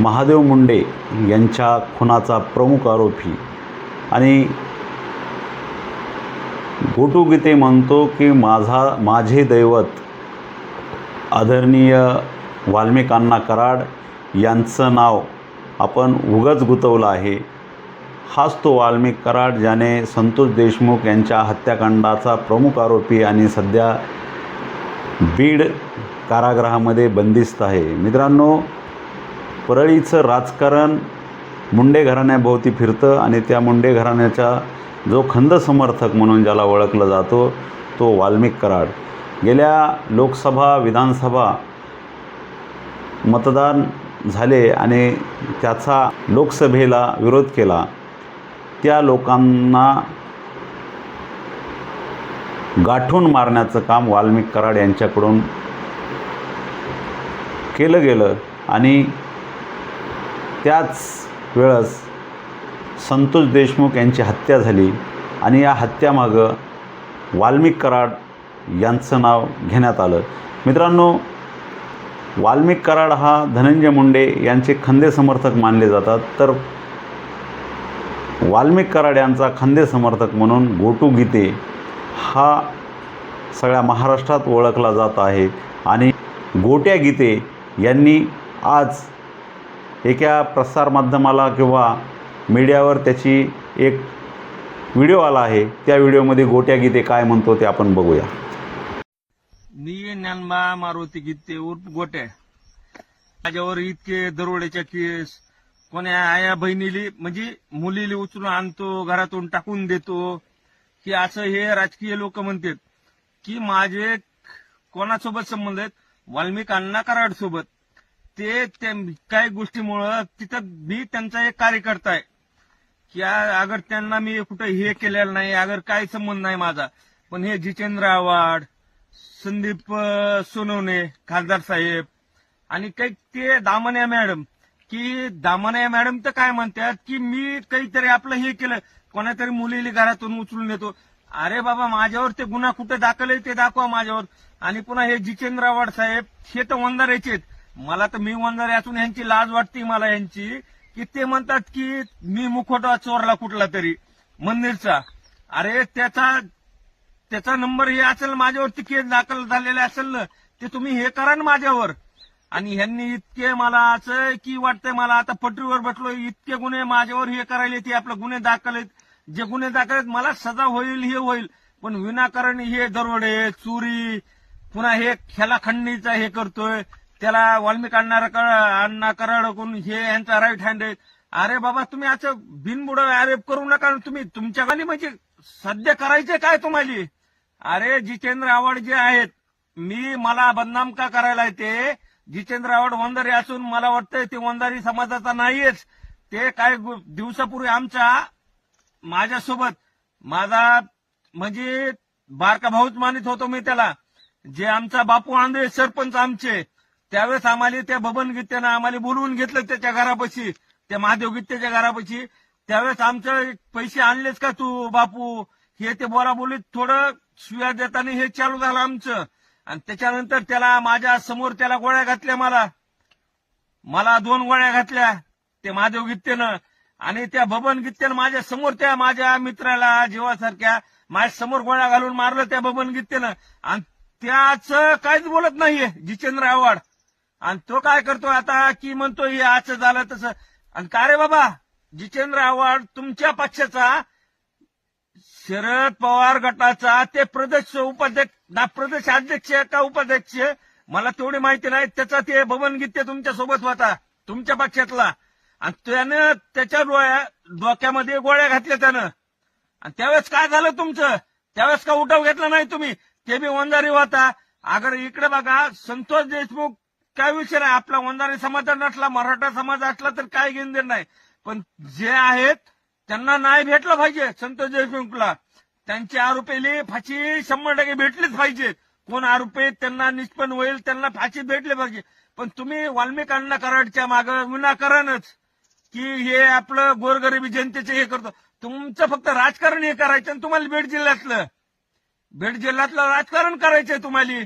महादेव मुंडे यांच्या खुनाचा प्रमुख आरोपी आणि गोटू गीते म्हणतो की माझे दैवत आदरणीय वाल्मिक अण्णा कराड यांचं नाव आपण उगाच गुंतवलं आहे. हाच तो वाल्मिक कराड ज्याने संतोष देशमुख यांच्या हत्याकांडाचा प्रमुख आरोपी आणि सध्या बीड कारागृहामध्ये बंदिस्त आहे. मित्रांनो, परळीचं राजकारण मुंडे घराण्याभोवती फिरतं आणि त्या मुंडे घराण्याचा जो खंद समर्थक म्हणून ज्याला ओळखलं जातो तो वाल्मिक कराड. गेल्या लोकसभा विधानसभा मतदान झाले आणि त्याचा लोकसभेला विरोध केला. त्या लोकांना गाठून मारण्याचं काम वाल्मिक कराड यांच्याकडून केलं गेलं आणि त्याच वेळेस संतोष देशमुख यांची हत्या झाली आणि या हत्यामागं वाल्मिक कराड यांचं नाव घेण्यात आलं. मित्रांनो, वाल्मिक कराड हा धनंजय मुंडे यांचे खंदे समर्थक मानले जातात, तर वाल्मिक कराड यांचा खंदे समर्थक म्हणून गोटू गीते हा सगळ्या महाराष्ट्रात ओळखला जात आहे. आणि गोट्या गीते यांनी आज एका प्रसारमाध्यमाला किंवा मीडियावर त्याची एक व्हिडिओ आला आहे. त्या व्हिडिओमध्ये गोट्या गीते काय म्हणतो ते आपण बघूया. मी ज्ञानबा मारुती गीते उर्फ गोट्या. माझ्यावर इतके दरोड्याच्या केस, कोण्या आया बहिणीली म्हणजे मुलीली उचलून आणतो, घरातून टाकून देतो, की असं हे राजकीय लोक म्हणतात की माझे कोणासोबत संबंध आहेत, वाल्मिक अण्णा कराड सोबत. ते काही गोष्टीमुळं तिथं मी त्यांचा एक कार्यकर्ता आहे की अगर त्यांना मी कुठं हे केलेलं नाही, अगर काही संबंध नाही माझा. पण हे जितेंद्र आव्हाड, संदीप सोनवणे खासदार साहेब आणि काही ते दामण्या मॅडम, की दामण्या मॅडम तर काय म्हणतात की मी काहीतरी आपलं हे केलं, कोणातरी मुलीला घरातून उचलून येतो. अरे बाबा, माझ्यावर ते गुन्हा कुठे दाखल आहे ते दाखवा माझ्यावर. आणि पुन्हा हे जितेंद्र आव्हाड साहेब हे तर वंजाऱ्याचे आहेत. मला तर मी वंजारे असून यांची लाज वाटते मला यांची, की ते म्हणतात की मी मुखवटा चोरला कुठला तरी मंदिरचा. अरे त्याचा नंबर हे असेल, माझ्यावरती केस दाखल झालेले असेल ना, ते तुम्ही हे करा ना माझ्यावर. आणि ह्यांनी इतके मला असं की वाटतंय मला आता पटरीवर बसलो, इतके गुन्हे माझ्यावर हे करायले, ते आपले गुन्हे दाखल आहेत. जे गुन्हे दाखल आहेत मला सजा होईल हे होईल, पण विनाकारण हे दरोडे चोरी, पुन्हा हे ह्याला खंडणीचा हे करतोय, त्याला वाल्मिक अण्णा कराड हे यांचा राईट हँड आहे. अरे बाबा, तुम्ही असं बिनबुड आरोप करू नका. तुम्ही तुमच्या गाणी म्हणजे सध्या करायचे काय तुम्हाला? अरे जितेंद्र आव्हाड जे आहेत, मला बदनाम का करायला ते जितेंद्र आव्हाड वंजारी असून मला वाटतंय ते वंजारी समाजाचा नाहीच. ते काही दिवसापूर्वी माझ्यासोबत माझा म्हणजे बारका भाऊच मानित होतो मी त्याला, जे आमचा बापू आंधळे सरपंच आमचे, त्यावेळेस आम्हाला त्या बबन गीतेनं आम्हाला बोलवून घेतलं त्याच्या घरापाशी, त्या महादेव गीतेच्या घरापाशी. त्यावेळेस आमचे पैसे आणलेच का तू बापू, हे ते बोलाबोलीत थोडं शिव्या देताना हे चालू झालं आमचं. आणि त्याच्यानंतर त्याला माझ्या समोर त्याला गोळ्या घातल्या, मला 2 गोळ्या घातल्या ते महादेव गीतेनं. आणि त्या बबन गीतेनं माझ्या समोर त्या माझ्या मित्राला जीवासारख्या माझ्या समोर गोळ्या घालून मारलं त्या बबन गीतेनं. आणि त्याचं काहीच बोलत नाहीये जितेंद्र आव्हाड. आणि तो काय करतोय आता की म्हणतो हे असं झालं तसं. आणि का रे बाबा, जितेंद्र आव्हाड तुमच्या पक्षाचा, शरद पवार गटाचा ते प्रदेश अध्यक्ष का उपाध्यक्ष मला तेवढी माहिती नाही, त्याचा ते बबन गीते तुमच्या सोबत होता, तुमच्या पक्षातला. आणि त्यानं त्याच्या डोक्यामध्ये गोळ्या घातल्या त्यानं. आणि त्यावेळेस काय झालं तुमचं? त्यावेळेस का उठाव घेतला नाही तुम्ही? ते बी वंजारी होता. अगर इकडे बघा, संतोष देशमुख काय विषय नाही, आपला वंजारी समाज नसला, मराठा समाज असला तर काय घेऊन देणार नाही. पण जे आहेत त्यांना नाही भेटलं पाहिजे. संतोष देशमुखला त्यांची आरोपीली फाशी 100% भेटलीच पाहिजे. कोण आरोपी त्यांना निष्पन्न होईल त्यांना फाशी भेटली पाहिजे. पण तुम्ही वाल्मिक अण्णा कराडच्या मागं विनाकारणच की हे आपलं गोरगरिबी जनतेचे हे करतो. तुमचं फक्त राजकारण हे करायचं आणि तुम्हाला बीड जिल्ह्यातलं राजकारण करायचंय तुम्हाला.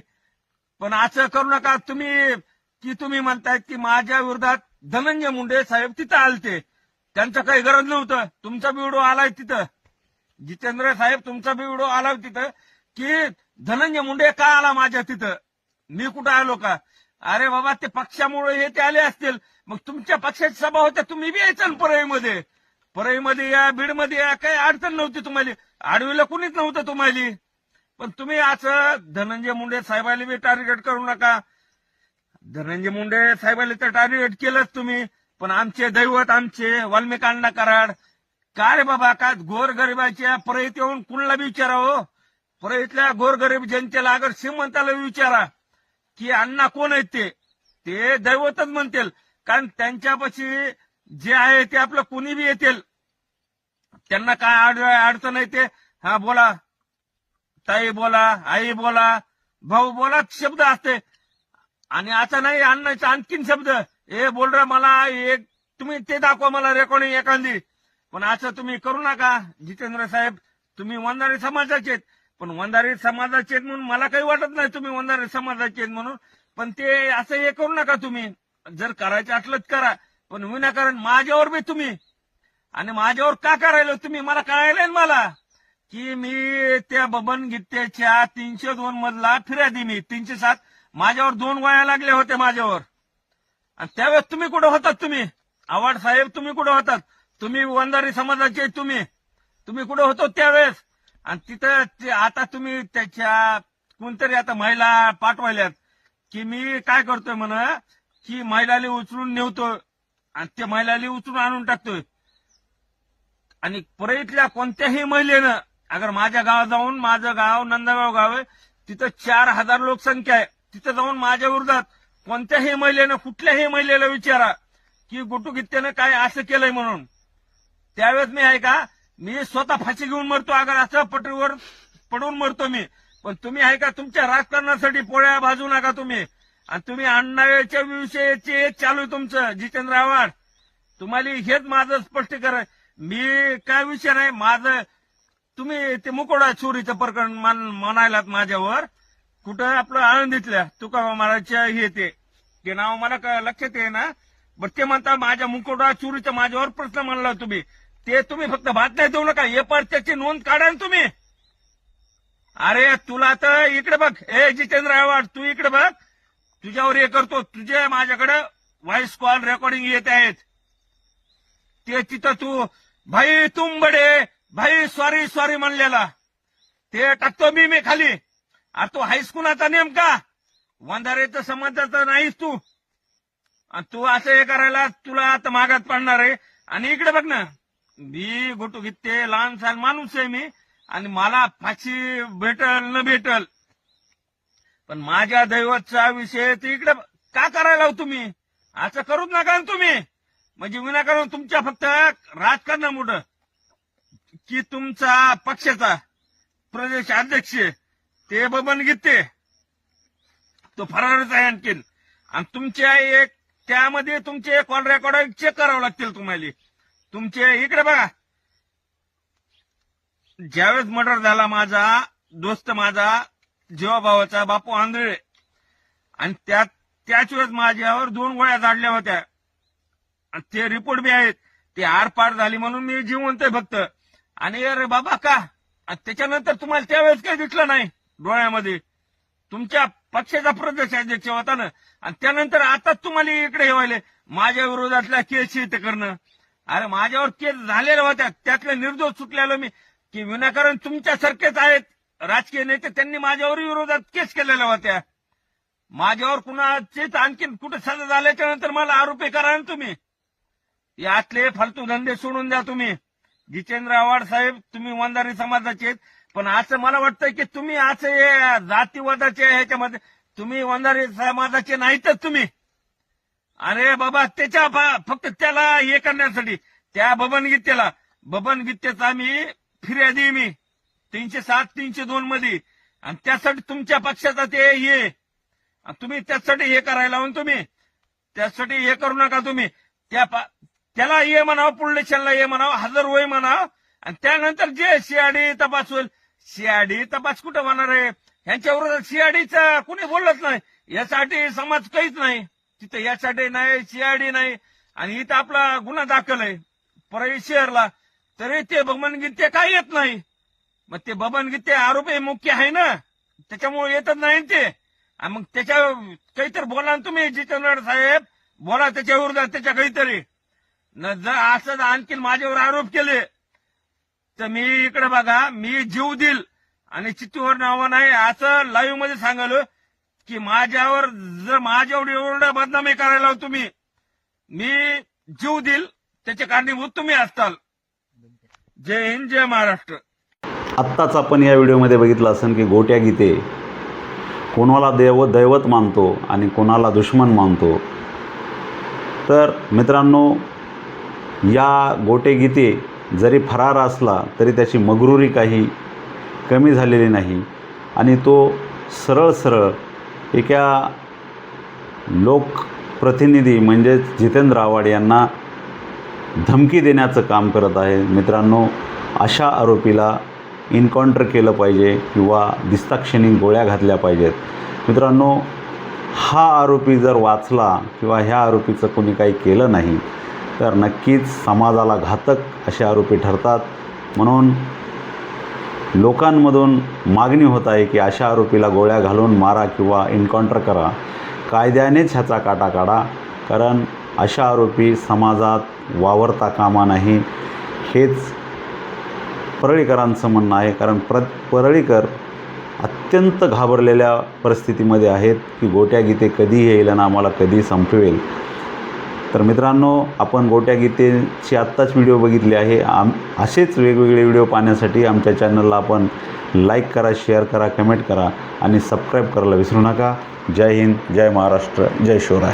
पण असं करू नका तुम्ही, की तुम्ही म्हणतायत की माझ्या विरोधात धनंजय मुंडे साहेब तिथं आलते, त्यांचं काही गरज नव्हतं. तुमचा बी व्हिडिओ आलाय तिथं, जितेंद्र साहेब तुमचा बी व्हिडिओ आला तिथं की धनंजय मुंडे का आला माझ्या तिथं, मी कुठं आलो का? अरे बाबा ते पक्षामुळे हे ते आले असतील, मग तुमच्या पक्षाची सभा होत्या, तुम्ही बी यायचं परळीमध्ये. परळीमध्ये या, बीडमध्ये या, काही अडचण नव्हती तुम्हाला, आडवीला कुणीच नव्हतं तुम्हाला. पण तुम्ही असं धनंजय मुंडे साहेबाला बी टार्गेट करू नका. धनंजय मुंडे साहेबाला तर टार्गेट केलंच तुम्ही, पण आमचे दैवत आमचे वाल्मिक अण्णा कराड का रे बाबा, का गोरगरिबाच्या परळीत येऊन कुणाला बी विचारावं, परळीतल्या गोरगरीब जनतेला अगर श्रीमंताला विचारा की अण्णा कोण आहेत ते दैवतच म्हणतील. कारण त्यांच्यापाशी जे आहे ते आपलं कुणी बी येतील, त्यांना काय अडचण आहे ते हा बोला, ताई बोला, आई बोला, भाऊ बोला शब्द असते. आणि आता नाही अण्णाचा आणखीन शब्द, ए बोल रे मला एक तुम्ही ते दाखवा मला रेकॉर्डिंग एखादी. पण असं तुम्ही करू नका. जितेंद्र साहेब तुम्ही वंजारी समाजाचे आहेत, पण वंजारी समाजाचे आहेत म्हणून मला काही वाटत नाही तुम्ही वंजारी समाजाचे आहेत म्हणून, पण ते असं हे करू नका. तुम्ही जर करायचं असलंच करा, पण विनाकारण माझ्यावर बी तुम्ही, आणि माझ्यावर का करायला तुम्ही मला कळायलंय मला की मी त्या बबन गीतेच्या 302 मधला फिर्यादी, मी 307 माझ्यावर 2 वया लागल्या होत्या माझ्यावर. आणि त्यावेळेस तुम्ही कुठं होतात? तुम्ही आव्हाड साहेब तुम्ही कुठं होतात? तुम्ही वंजारी समाजाचे तुम्ही कुठं होतो त्यावेळेस? आणि तिथं आता तुम्ही त्याच्या कोणतरी आता महिला पाठवायल्यात की मी काय करतोय म्हणा की महिलाला उचलून नेवतोय आणि ते महिलाला उचलून आणून टाकतोय. आणि परळीतल्या कोणत्याही महिलेनं अगर माझ्या गावात जाऊन, माझं गाव नंदगाव गाव आहे, तिथं 4000 लोकसंख्या आहे, तिथं जाऊन माझ्या विरोधात कोणत्याही महिलेनं, कुठल्याही महिलेला विचारा की गुटू गित्तेनं काय असं केलंय म्हणून. त्यावेळेस मी आहे का, मी स्वतः फाशी घेऊन मरतो अगर असं पटरीवर पडून मरतो मी. पण तुम्ही आहे का, तुमच्या राजकारणासाठी पोळ्या भाजू नका तुम्ही. आणि तुम्ही अण्णाच्या विषयीचे चालू आहे तुमचं जितेंद्र आव्हाड, तुम्हाला हेच माझं स्पष्टीकरण. मी काय विषय नाही माझं, तुम्ही ते मुकोडा चोरीचं प्रकरण म्हणायलात माझ्यावर, कुठं आपलं आळंदीतल्या तुकाराम महाराजच्या हे ते नाव मला लक्षात आहे ना, बट ते म्हणता माझ्या मुकोडा चोरीचा माझ्यावर प्रश्न मांडला तुम्ही. ते तुम्ही फक्त बातम्या देऊ नका, हे पर त्याची नोंद काढा ना तुम्ही. अरे तुला तर इकडे बघ, ए जितेंद्र आव्हाड तू इकडे बघ, तुझ्यावर हे करतो, तुझे माझ्याकडे व्हॉइस कॉल रेकॉर्डिंग येत आहेत. ते तिथं तू भाई तुम बडे भाई सॉरी म्हणलेला ते टाकतो मी खाली. अरे तू हायस्कूलाचा नेमका वंधारेचा समाजाचा नाहीस तू, आणि तू असं हे करायला तुला आता मागात पडणार आहे. आणि इकडे बघ ना, मी गोटू गित्ते लहान सहान माणूस आहे मी, आणि मला फाशी भेटल न भेटल, पण माझ्या दैवतचा विषय ते इकडे का करायला हो तुम्ही? असं करूच नका ना तुम्ही. म्हणजे विनाकारण तुमच्या फक्त राजकारणामुळं की तुमचा पक्षाचा प्रदेश अध्यक्ष ते बबन गीते तो फरारच आहे आणखीन. आणि तुमच्या एक त्यामध्ये तुमचे कॉल रेकॉर्ड चेक करावं लागतील तुम्हाला. तुमचे इकडे बघा, ज्यावेळेस मर्डर झाला माझा दोस्त, माझा जीवाभावाचा बापू आंधळे, आणि त्याच वेळेस माझ्यावर 2 गोळ्या झाडल्या होत्या, ते रिपोर्ट बी आहेत. ते आरपार झाली म्हणून मी जिवंत आहे फक्त. आणि अरे बाबा का, त्याच्यानंतर तुम्हाला त्यावेळेस काही दिसलं नाही डोळ्यामध्ये, तुमच्या पक्षाचा प्रदेश अध्यक्ष होता ना, आणि त्यानंतर आताच तुम्हाला इकडे येवायले माझ्या विरोधातल्या केस ते करणं. अरे माझ्यावर केस झालेल्या होत्या, त्यातले निर्दोष सुटलेलो मी, की विनाकारण तुमच्यासारखेच आहेत राजकीय नेते, त्यांनी माझ्यावर विरोधात केस केलेल्या होत्या. माझ्यावर कुणाचेच आणखीन कुठे सजा झाल्याच्या नंतर मला आरोपी करा ना तुम्ही. यातले फालतू धंदे सोडून द्या तुम्ही. जितेंद्र आव्हाड साहेब तुम्ही वंजारी समाजाचे आहेत, पण असं मला वाटतं की तुम्ही असं जातीवादाचे ह्याच्यामध्ये तुम्ही वंजारी समाजाचे नाहीतच तुम्ही. अरे बाबा त्याच्या फक्त त्याला हे करण्यासाठी त्या बबन गीतेचा मी फिर्यादी, मी 307 302 मध्ये, आणि त्यासाठी तुमच्या पक्षाचा ते हे तुम्ही त्यासाठी हे करायला लावून तुम्ही त्यासाठी हे करू नका तुम्ही. त्याला ये म्हणावं, पुढल्या क्षणाला ये म्हणावं, हजर होय म्हणावं, आणि त्यानंतर जे सीआयडी तपास होईल. सीआयडी तपास कुठं होणार आहे? ह्यांच्या विरोधात सीआयडीचा कुणी बोललंच नाही, यासाठी समाज काहीच नाही. तिथे यासाठी नाही, सीआयडी नाही, आणि इथं आपला गुन्हा दाखल आहे परळी शहरला, तरी ते बबन गीते काय येत नाही. मग ते बबन गीते आरोपी मुख्य आहे ना, त्याच्यामुळे येतच नाही ते. आणि मग त्याच्या काहीतरी बोला ना तुम्ही, जितेंद्र साहेब बोला त्याच्या विरोधात, त्याच्या काहीतरी. न जर असं आणखीन माझ्यावर आरोप केले तर मी इकडे बघा, मी जीव देईल आणि चित्तूवर नावं नाही असं लाईव्ह मध्ये सांगालो की माझ्यावर जर माझ्यावर एवढं बदनामी करायला तुम्ही, मी जीव देईल, त्याचे कारणीभूत तुम्ही असताल. जय हिंद, जय महाराष्ट्र. आत्ताच आपण या व्हिडिओमध्ये बघितलं असेल की गोट्या गीते कोणाला दैवत मानतो आणि कोणाला दुश्मन मानतो. तर मित्रांनो, या गोटे गीते जरी फरार असला तरी त्याची मगरुरी काही कमी झालेली नाही आणि तो सरळ एका लोकप्रतिनिधी म्हणजेच जितेंद्र आव्हाड यांना धमकी देण्याचं काम करत आहे. मित्रांनो, अशा आरोपीला एन्काउंटर केलं पाहिजे किंवा दिसताक्षणी गोळ्या घातल्या पाहिजेत. मित्रांनो, हा आरोपी जर वाचला किंवा ह्या आरोपीचं कोणी काही केलं नाही तर नक्कीच समाजाला घातक असे आरोपी ठरतात. म्हणून लोकांमधून मागणी होत आहे की अशा आरोपीला गोळ्या घालून मारा किंवा एन्काउंटर करा, कायद्यानेच ह्याचा काटा काढा, कारण अशा आरोपी समाजात वावरता कामा नाही. हेच परळीकरांचं म्हणणं आहे, कारण परळीकर अत्यंत घाबरलेल्या परिस्थितीमध्ये आहेत की गोट्या गीते कधी येईल आणि आम्हाला कधी संपवेल. तर मित्रांनो, आपण गोट्या गीतेची आत्ताच व्हिडिओ बघितली आहे. असेच वेगवेगळे व्हिडिओ पाहण्यासाठी आमच्या चॅनलला आपण लाईक करा, शेअर करा, कमेंट करा आणि सबस्क्राईब करायला विसरू नका. जय हिंद, जय महाराष्ट्र, जय शिवराय.